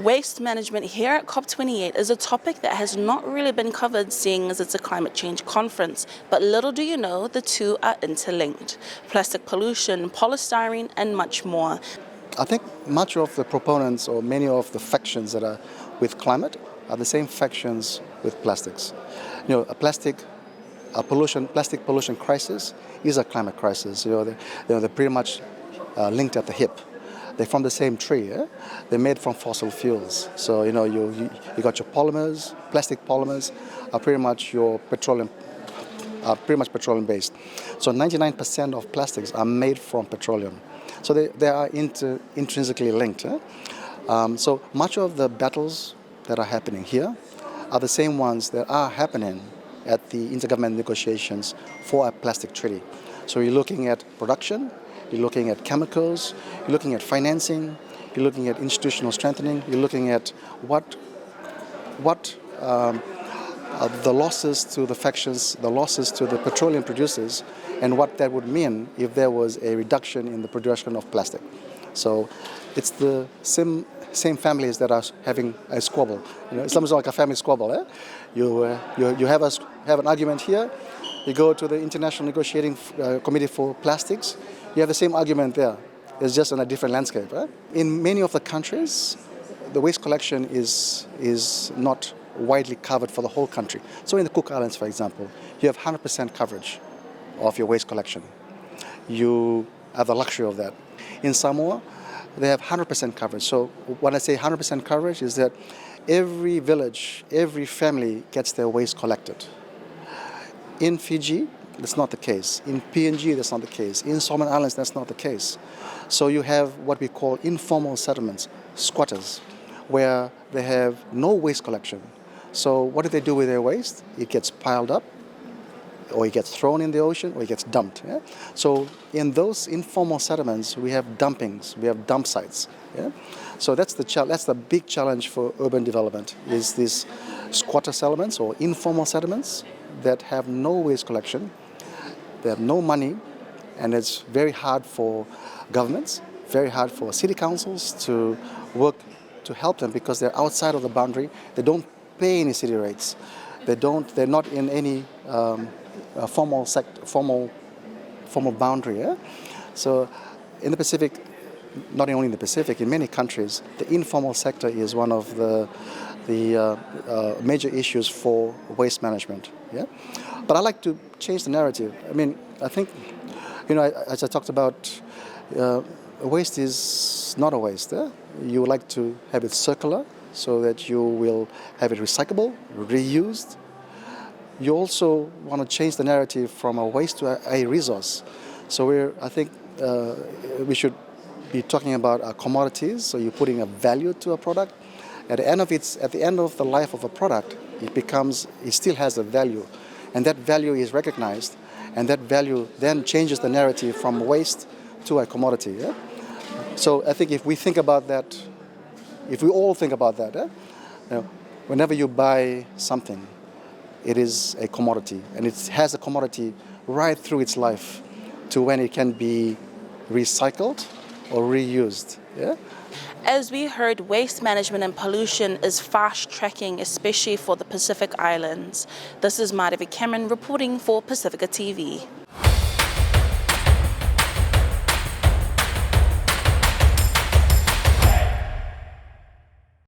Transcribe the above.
Waste management here at COP28 is a topic that has not really been covered, seeing as it's a climate change conference. But little do you know, the two are interlinked. Plastic pollution, polystyrene, and much more. I think much of the proponents or many of the factions that are with climate are the same factions with plastics. You know, plastic pollution crisis is a climate crisis. They're pretty much linked at the hip. They're from the same tree. They're made from fossil fuels. So you got your polymers. Plastic polymers are pretty much petroleum based. So 99% of plastics are made from petroleum. So they are intrinsically linked. So much of the battles that are happening here are the same ones that are happening at the intergovernmental negotiations for a plastic treaty. So you're looking at production, you're looking at chemicals, you're looking at financing, you're looking at institutional strengthening, you're looking at what the losses to the factions, the losses to the petroleum producers, and what that would mean if there was a reduction in the production of plastic. So it's the same families that are having a squabble. It's almost like a family squabble. You have an argument here. You go to the International Negotiating Committee for Plastics. You have the same argument there. It's just on a different landscape. In many of the countries, the waste collection is not widely covered for the whole country. So in the Cook Islands, for example, you have 100% coverage of your waste collection. You have the luxury of that. In Samoa, they have 100% coverage. So when I say 100% coverage is that every village, every family gets their waste collected. In Fiji, that's not the case. In PNG, that's not the case. In Solomon Islands, that's not the case. So you have what we call informal settlements, squatters, where they have no waste collection. So what do they do with their waste? It gets piled up, or it gets thrown in the ocean, or it gets dumped. So in those informal settlements, we have dumpings, we have dump sites. So that's the big challenge for urban development, is these squatter settlements or informal settlements that have no waste collection, they have no money, and it's very hard for governments, very hard for city councils to work to help them because they're outside of the boundary. They don't pay any city rates. They're not in any formal boundary. So in the Pacific, not only in the Pacific, in many countries, the informal sector is one of the major issues for waste management. But I like to change the narrative. I think, as I talked about, waste is not a waste. You would like to have it circular so that you will have it recyclable, reused. You also want to change the narrative from a waste to a resource. So I think we should be talking about commodities. So you're putting a value to a product. At the end of the life of a product, it still has a value, and that value is recognized, and that value then changes the narrative from waste to a commodity. So I think if we think about that, if we all think about that, whenever you buy something, it is a commodity, and it has a commodity right through its life to when it can be recycled or reused. As we heard, waste management and pollution is fast-tracking, especially for the Pacific Islands. This is Mareva Cameron reporting for Pacifica TV.